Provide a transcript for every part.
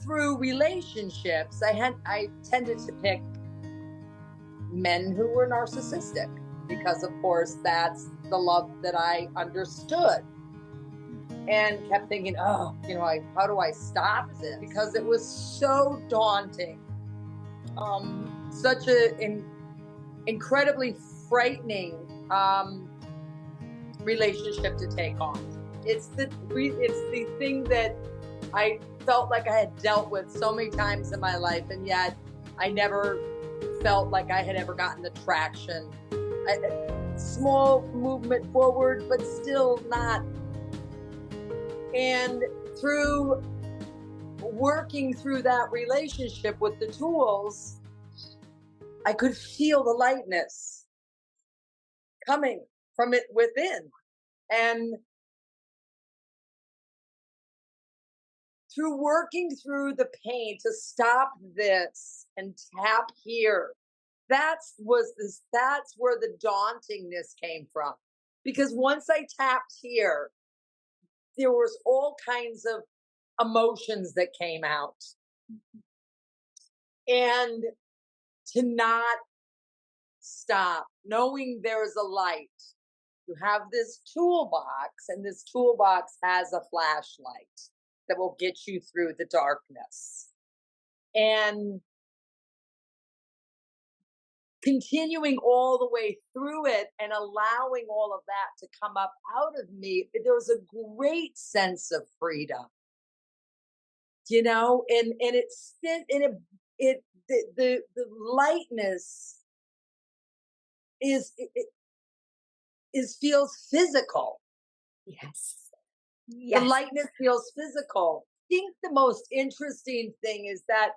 through relationships, I tended to pick men who were narcissistic because, of course, that's the love that I understood, and kept thinking, oh, how do I stop this? Because it was so daunting, such an incredibly frightening relationship to take on. It's the thing that I felt like I had dealt with so many times in my life, and yet I never felt like I had ever gotten the traction. Small movement forward, but still not. And through working through that relationship with the tools, I could feel the lightness coming from it within. And through working through the pain to stop this and tap here, that's where the dauntingness came from. Because once I tapped here, there was all kinds of emotions that came out. And to not stop, knowing there's a light. You have this toolbox, and this toolbox has a flashlight that will get you through the darkness. And continuing all the way through it and allowing all of that to come up out of me, there was a great sense of freedom, and the lightness feels physical. Yes. The lightness feels physical. I think the most interesting thing is that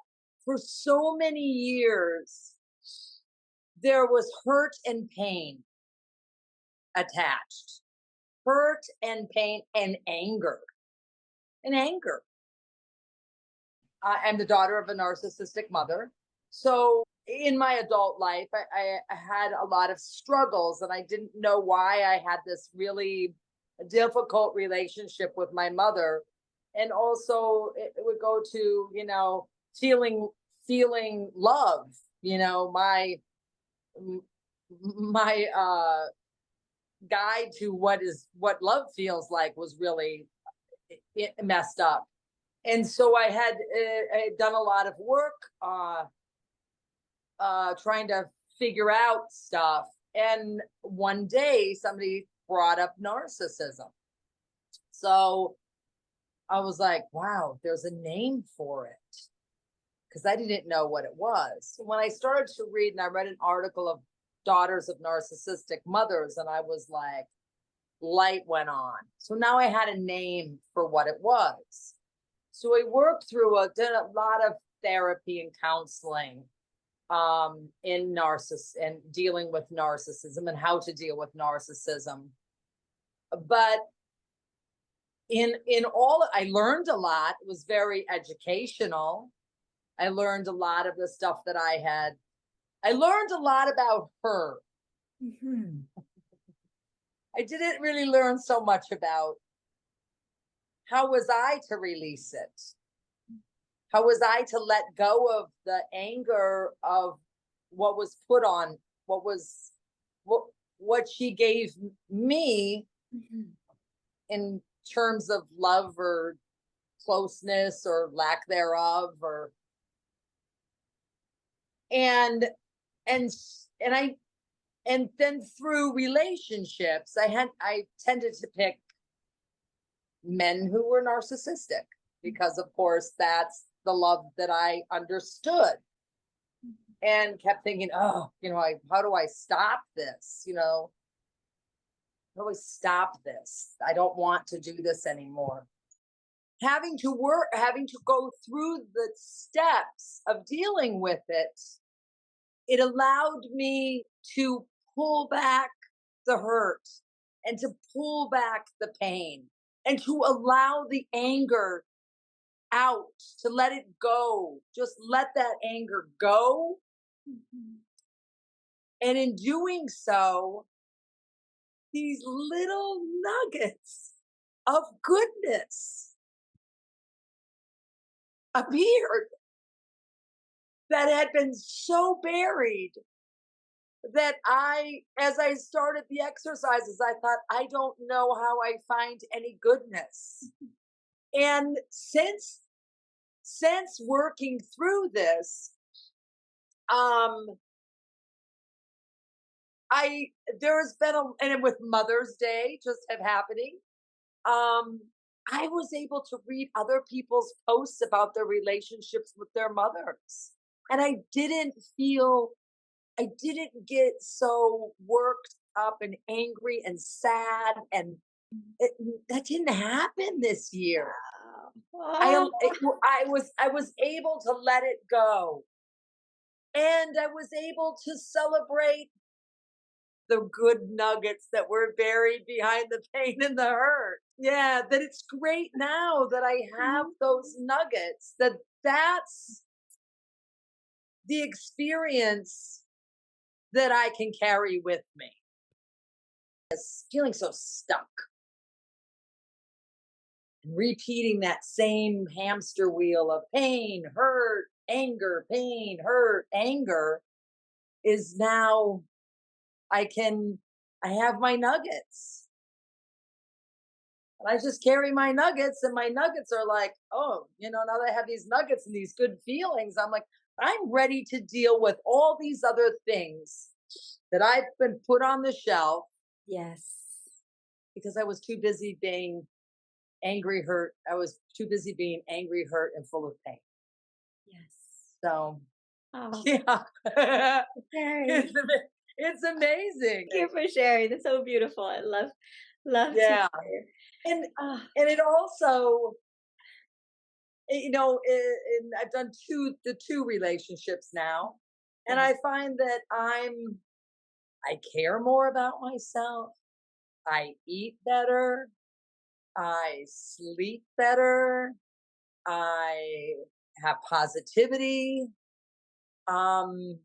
for so many years, there was hurt and pain attached. Hurt and pain and anger. I'm the daughter of a narcissistic mother. So in my adult life, I had a lot of struggles, and I didn't know why I had this really difficult relationship with my mother. And also it would go to, feeling love, my guide to what love feels like was really messed up. And so I had done a lot of work trying to figure out stuff. And one day somebody brought up narcissism. So I was like, wow, there's a name for it, because I didn't know what it was. So when I started to read, and I read an article of daughters of narcissistic mothers, and I was like, light went on. So now I had a name for what it was. So I worked through did a lot of therapy and counseling in and dealing with narcissism and how to deal with narcissism. But in all, I learned a lot. It was very educational. I learned a lot of the stuff that I learned a lot about her. Mm-hmm. I didn't really learn so much about how was I to release it. How was I to let go of the anger of what was put on, what she gave me in terms of love or closeness or lack thereof, and then through relationships, I tended to pick men who were narcissistic because, of course, that's the love that I understood, and kept thinking, oh, how do I stop this? How do I stop this? I don't want to do this anymore. Having to go through the steps of dealing with it, it allowed me to pull back the hurt and to pull back the pain and to allow the anger out, to let it go. Just let that anger go. And in doing so, these little nuggets of goodness appeared that had been so buried that as I started the exercises, I thought, I don't know how I find any goodness. And since working through this, um, I there has been and with Mother's Day just have happening, um, I was able to read other people's posts about their relationships with their mothers. And I didn't get so worked up and angry and sad, and it, that didn't happen this year. Oh, I was able to let it go, and I was able to celebrate the good nuggets that were buried behind the pain and the hurt. Yeah, that it's great now that I have mhm. those nuggets, that's the experience that I can carry with me. It's feeling so stuck and repeating that same hamster wheel of pain, hurt, anger, pain, hurt, anger is now I can I have my nuggets. And I just carry my nuggets, and my nuggets are like, oh, now that I have these nuggets and these good feelings, I'm like, I'm ready to deal with all these other things that I've been put on the shelf Yes. because I was too busy being angry, hurt. I was too busy being angry, hurt, and full of pain. Yes. So, Oh, yeah, Carrie, it's, it's amazing. thank you for sharing. That's so beautiful. I love to Yeah. hear. And, Oh, and it also, I've done the two relationships now, and yes. I find that I care more about myself. I eat better. I sleep better. I have positivity. Um,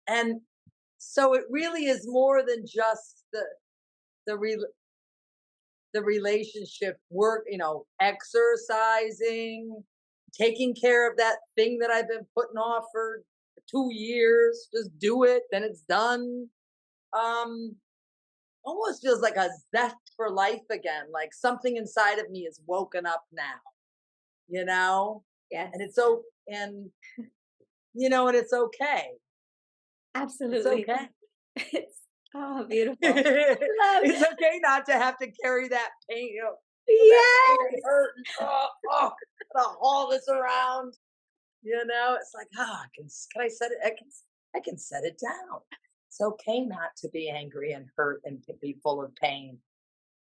and so it really is more than just the re- the relationship work, exercising, taking care of that thing that I've been putting off for 2 years. Just do it, then it's done. Um, Almost feels like a zest for life again. Like something inside of me is woken up now, you know, Yes. and it's so, and and it's okay. It's Absolutely. okay. It's beautiful. Love. It's okay not to have to carry that pain, that pain and Yes. hurt, and to haul this around. It's like, can I set it? I can set it down. It's okay not to be angry and hurt and to be full of pain.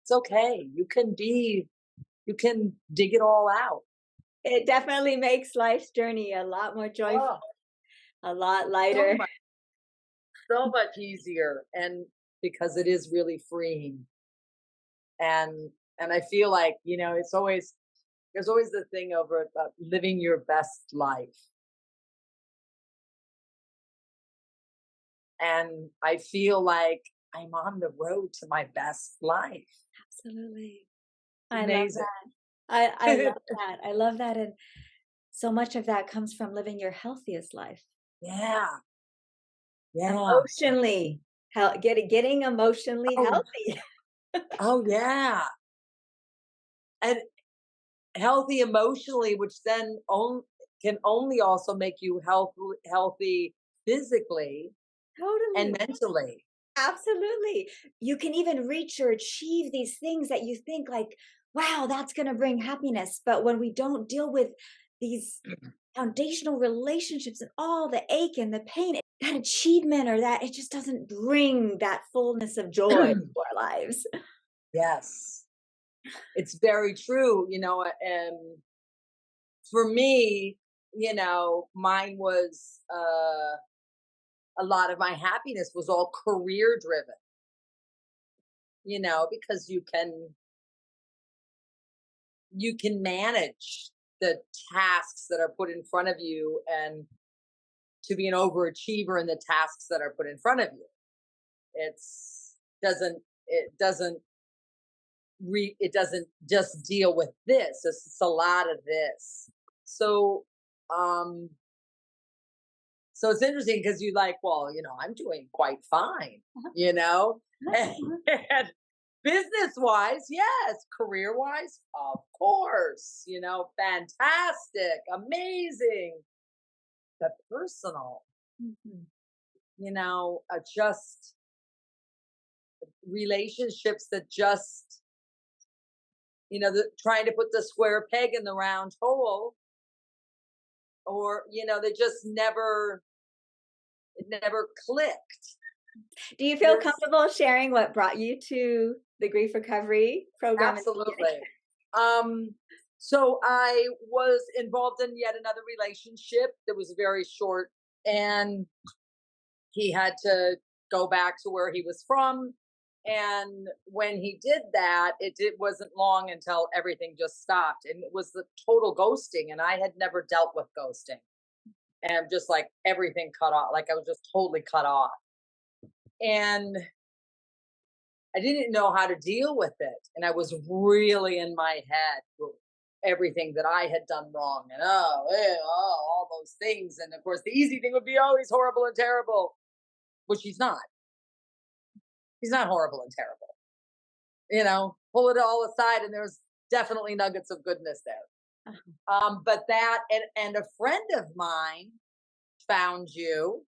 It's okay. You can dig it all out. It definitely makes life's journey a lot more joyful, Oh, a lot so lighter. much, so much easier, and because it is really freeing. And I feel like it's always there's always the thing over about living your best life. And I feel like I'm on the road to my best life. Absolutely. I love Amazing. that. I love that. I love that. And so much of that comes from living your healthiest life. Yeah. Yeah. Emotionally, getting emotionally Oh, healthy. oh yeah. And healthy emotionally, which then can only also make you healthy physically and Totally. mentally. Absolutely. You can even reach or achieve these things that you think like, wow, that's going to bring happiness. But when we don't deal with these foundational relationships and all the ache and the pain, that achievement or that it just doesn't bring that fullness of joy to our lives. Yes. It's very true, and for me, mine was a lot of my happiness was all career driven, because you can manage the tasks that are put in front of you, and to be an overachiever in the tasks that are put in front of you. It's doesn't it doesn't it doesn't just deal with this. It's a lot of this. So, so it's interesting because you like, well, I'm doing quite fine, Uh-huh. you know, and, Uh-huh. and business wise, yes, career wise, of course, fantastic, amazing, but personal, Mhm. just relationships that just, trying to put the square peg in the round hole, or, they just it never clicked. Do you feel There's comfortable sharing what brought you to the grief recovery program in the beginning? absolutely. Um, so I was involved in yet another relationship that was very short, and he had to go back to where he was from. And when he did that, wasn't long until everything just stopped. And it was the total ghosting. And I had never dealt with ghosting. And just like everything cut off, like I was just totally cut off. And I didn't know how to deal with it. And I was really in my head with everything that I had done wrong, and all those things. And of course, the easy thing would be, oh, he's horrible and terrible, which he's not. He's not horrible and terrible. Pull it all aside, and there's definitely nuggets of goodness there. Uh-huh. But that, and a friend of mine found you,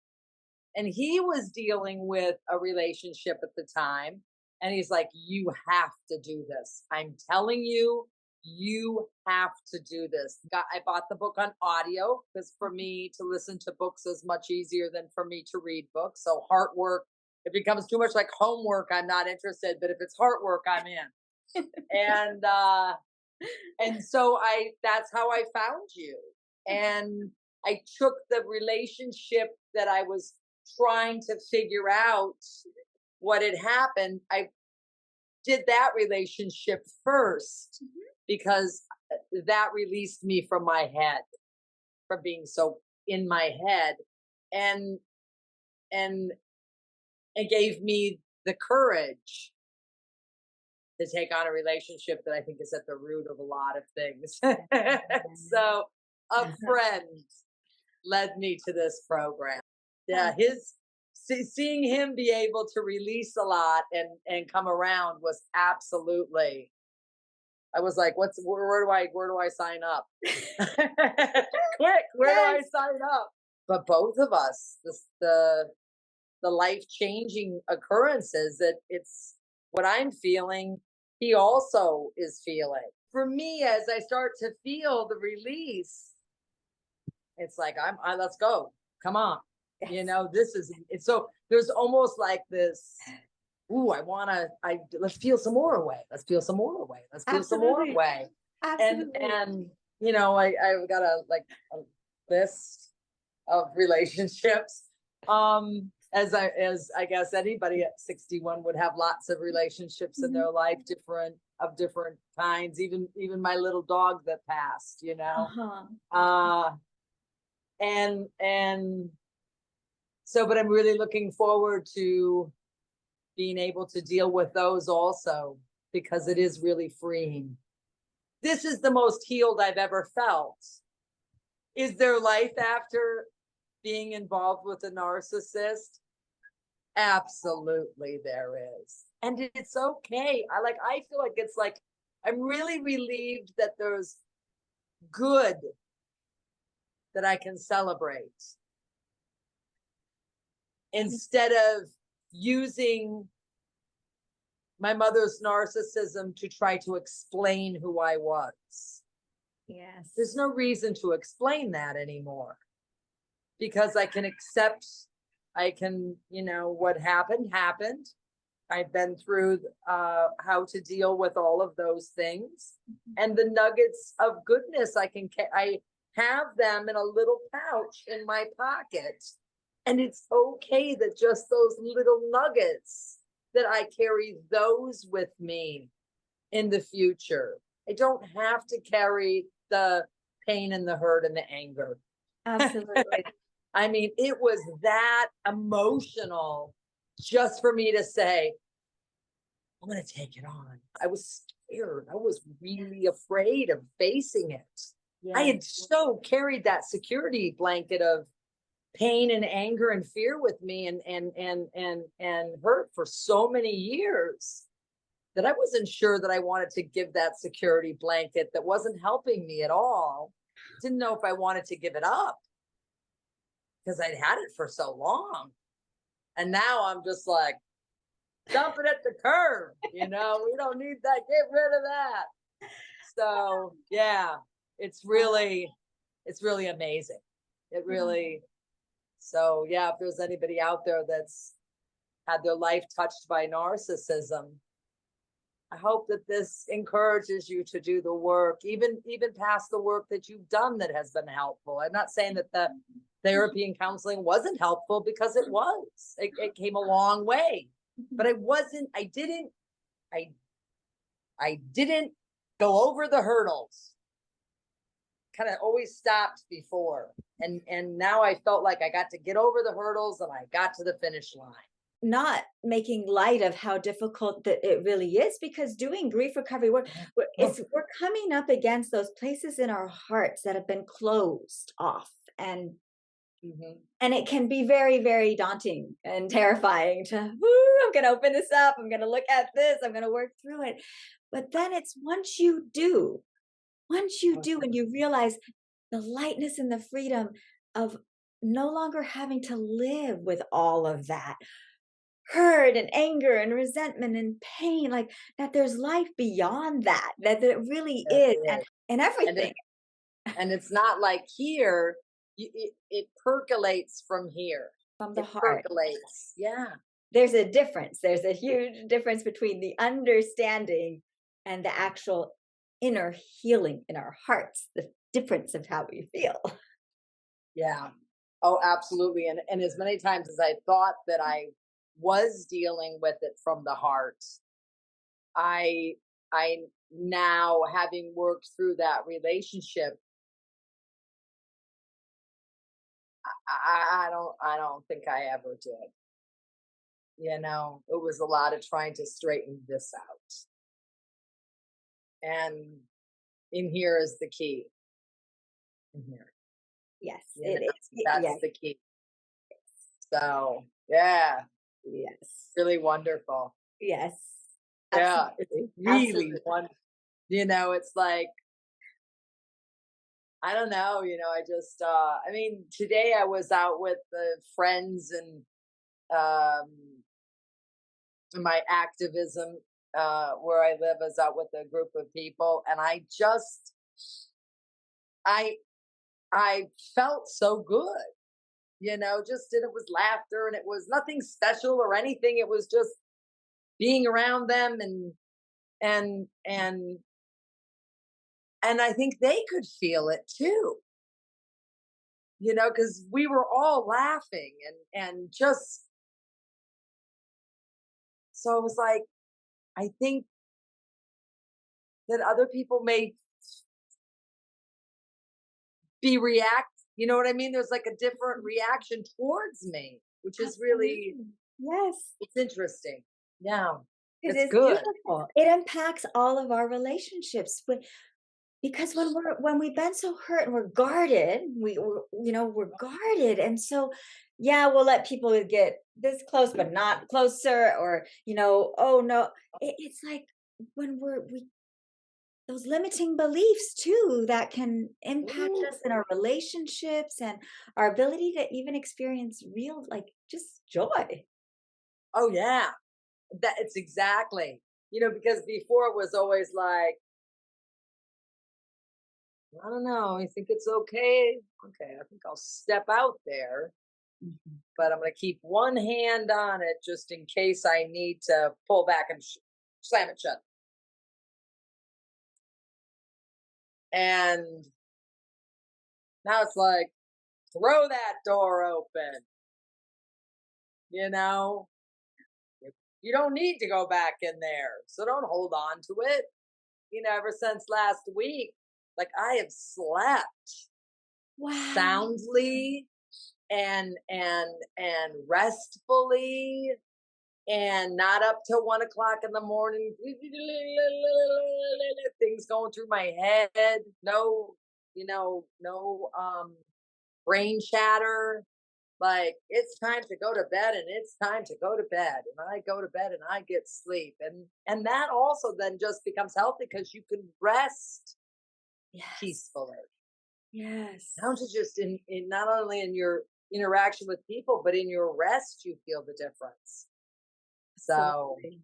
and he was dealing with a relationship at the time, and he's like, you have to do this. I'm telling you, you have to do this. I bought the book on audio because for me to listen to books is much easier than for me to read books. So heart work, it becomes too much like homework, I'm not interested. But if it's heart work, I'm in. And so that's how I found you. And I took the relationship that I was trying to figure out what had happened. I did that relationship first because that released me from my head, from being so in my head, and and it gave me the courage to take on a relationship that I think is at the root of a lot of things. So a friend led me to this program. Yeah, seeing him be able to release a lot and come around was absolutely. I was like, where do I sign up? Quick, where do I Yes. sign up? But both of us, the life changing occurrences, that it's what I'm feeling, he also is feeling. For me, as I start to feel the release, it's like let's go. Come on. Yes. This is it's so there's almost like this. Ooh, let's feel some more away. Let's feel some more away. Let's feel some more Absolutely. away. And Absolutely. I've got a list of relationships. As I guess anybody at 61 would have lots of relationships in Mhm. their life, different kinds, even my little dog that passed, Uh-huh. uh and so, but I'm really looking forward to being able to deal with those also, because it is really freeing. This is the most healed I've ever felt. Is there life after being involved with a narcissist? Absolutely there is. And it's okay. I feel like it's like I'm really relieved that there's good that I can celebrate instead of using my mother's narcissism to try to explain who I was. Yes. There's no reason to explain that anymore, because I can accept, what happened. I've been through how to deal with all of those things, and the nuggets of goodness I have them in a little pouch in my pocket, and it's okay that just those little nuggets, that I carry those with me in the future. I don't have to carry the pain and the hurt and the anger. Absolutely. I mean, it was that emotional just for me to say, I'm going to take it on. I was scared. I was really afraid of facing it. I Yes. had so carried that security blanket of pain and anger and fear with me and hurt for so many years that I wasn't sure that I wanted to give that security blanket that wasn't helping me at all. Didn't know if I wanted to give it up because I'd had it for so long. And now I'm just like, dump it at the curb. We don't need that. Get rid of that. So yeah, it's really amazing. It really, so yeah, if there's anybody out there that's had their life touched by narcissism, I hope that this encourages you to do the work, even past the work that you've done that has been helpful. I'm not saying that the therapy and counseling wasn't helpful, because it was. It came a long way, but I didn't go over the hurdles. Kind of always stopped before, and now I felt like I got to get over the hurdles and I got to the finish line. Not making light of how difficult that it really is, because doing grief recovery work, we're coming up against those places in our hearts that have been closed off, and Mhm. and it can be very, very daunting and terrifying to, "Woo, I'm going to open this up. I'm going to look at this. I'm going to work through it." But then it's once you do, and you realize the lightness and the freedom of no longer having to live with all of that hurt and anger and resentment and pain, like that there's life beyond that, that there really Yes, is, there is. and And everything it, and it's not like here. It percolates from here. from the It heart. percolates. Yeah. There's a difference. There's a huge difference between the understanding and the actual inner healing in our hearts, the difference of how we feel. Yeah. Oh, absolutely. And as many times as I thought that I was dealing with it from the heart, I I now, having worked through that relationship, I don't think I ever did. It was a lot of trying to straighten this out. And in here is the key. In here. Yes, You know, it is. that's Yes, the key. So yeah, yes, really wonderful. yes. Yeah, it's Absolutely. really Absolutely. wonderful. It's like, I don't know, I just I mean, today I was out with the friends and um my activism where I live, is out with a group of people, and I I felt so good, just, and it was laughter, and it was nothing special or anything. It was just being around them, and and and I think they could feel it too, because we were all laughing, and just, so it was like, I think that other people may be react you know what I mean? There's like a different reaction towards me, which is really, Absolutely. Yes. it's interesting. Yeah, It it's is good. beautiful. It impacts all of our relationships because when we've been so hurt and we're guarded, we're guarded, and so yeah, we'll let people get this close but not closer, or oh no, it's like when we those limiting beliefs too that can impact Ooh. us in our relationships and our ability to even experience real, like, just joy. Oh yeah, that it's exactly, because before it was always like, I don't know, I think it's okay. Okay, I think I'll step out there, Mhm. but I'm going to keep one hand on it just in case I need to pull back and slam it shut. And now it's like, throw that door open, you know? You don't need to go back in there. So don't hold on to it. Ever since last week, like, I have slept Wow. soundly and restfully, and not up till 1 o'clock in the morning. Things going through my head. No, no brain chatter. Like, it's time to go to bed and it's time to go to bed. And I go to bed and I get sleep. And that also then just becomes healthy because you can rest Yes. peacefully. Yes. Down to just in not only in your interaction with people, but in your rest, you feel the difference. So, Absolutely.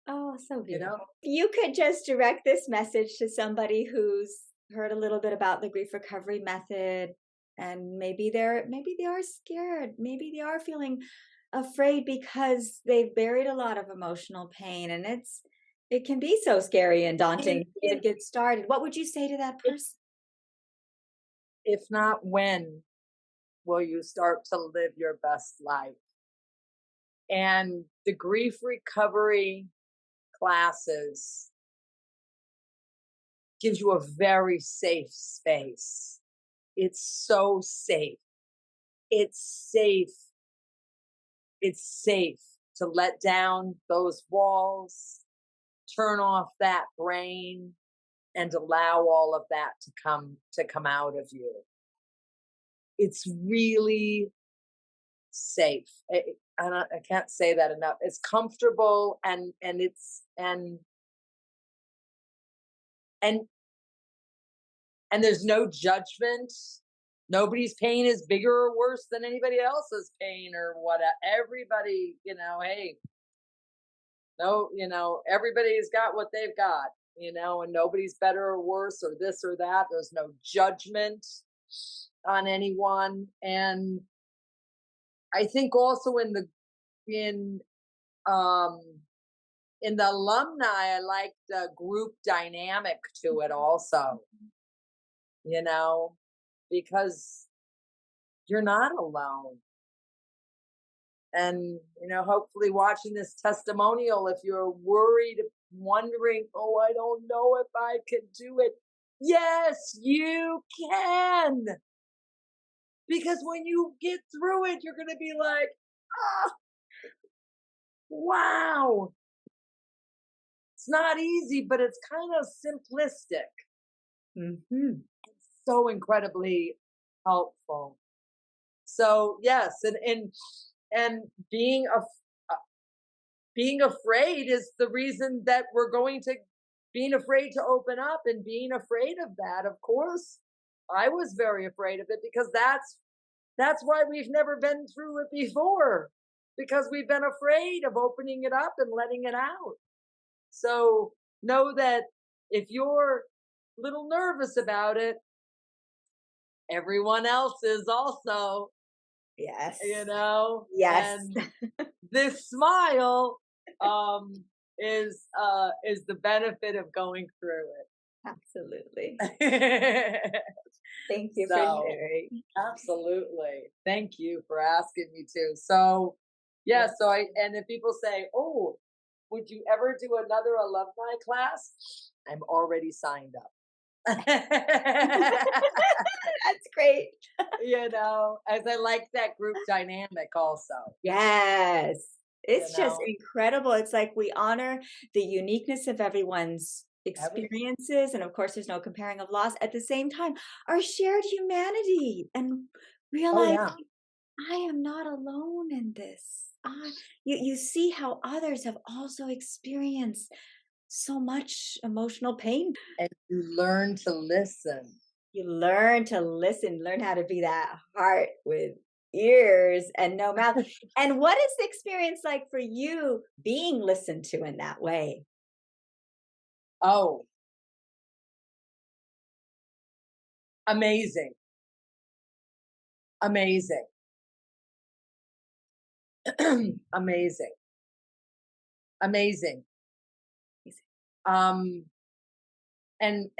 Oh, so you know, beautiful. If you could just direct this message to somebody who's heard a little bit about the grief recovery method, and maybe they are scared, maybe they are feeling afraid because they've buried a lot of emotional pain, and it can be so scary and daunting it, to even it, get started. What would you say to that it, person? if not when, will you start to live your best life? And the grief recovery classes gives you a very safe space. It's so safe. It's safe. It's safe to let down those walls, turn off that brain, and allow all of that to come out of you. It's really safe. I can't say that enough. It's comfortable, and and there's no judgment. Nobody's pain is bigger or worse than anybody else's pain or what. Everybody, hey, no, everybody's got what they've got, and nobody's better or worse or this or that. There's no judgment on anyone. And I think also in um in the alumni, I like the group dynamic to it also, you know, because you're not alone. And, hopefully watching this testimonial, if you're worried, wondering, oh, I don't know if I can do it. Yes, you can. Because when you get through it, you're going to be like, ah, wow. It's not easy, but it's kind of simplistic. Hmm. So incredibly helpful. So yes, and being afraid is the reason that we're going to being afraid to open up and being afraid of that. Of course, I was very afraid of it because that's why we've never been through it before, because we've been afraid of opening it up and letting it out. So know that if you're a little nervous about it, everyone else is also, Yes. Yes. and this smile is the benefit of going through Absolutely. it. Thank you for So sharing. absolutely. Thank you for asking me to. So yeah, so and if people say, oh, would you ever do another alumni class? I'm already signed up. That's great. As I like that group dynamic also, Yes. you It's just know, incredible. It's like we honor the uniqueness of everyone's every, experiences. And of course, there's no comparing of loss. At the same time, our shared humanity and oh realizing yeah. I am not alone in this. You see how others have also experienced so much emotional pain. And you learn to listen. You learn to listen, learn how to be that heart with ears and no mouth. And what is the experience like for you being listened to in that way? Oh, amazing. Amazing. Amazing. Amazing. Um, and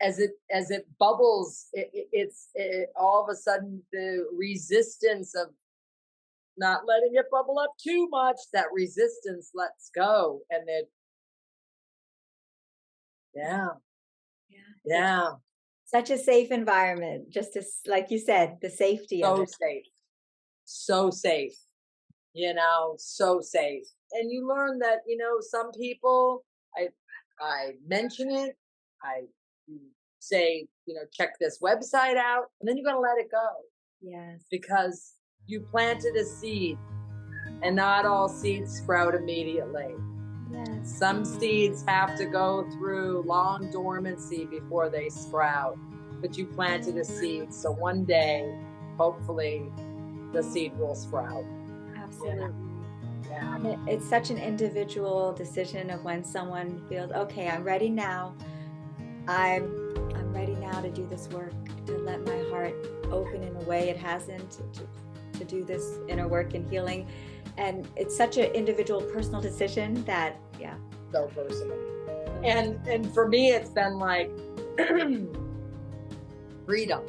as it bubbles, it's all of a sudden the resistance of not letting it bubble up too much, that resistance lets go. And it, yeah, Yeah, it's yeah, such a safe environment, just as like you said, the safety of so it. safe. So safe. So safe. And you learn that, some people, I mention it, I say, check this website out, and then you got to let it go Yes. because you planted a seed, and not all seeds sprout immediately. Yes. Some seeds have to go through long dormancy before they sprout, but you planted a seed. So one day, hopefully, the seed will sprout. Absolutely. Yeah. And it's such an individual decision of when someone feels, okay, I'm ready now. I'm ready now to do this work, to let my heart open in a way it hasn't, to do this inner work and healing. And it's such an individual, personal decision that, yeah. So personal. And for me, it's been like freedom.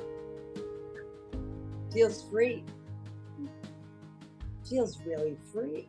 Feels free. Feels really free.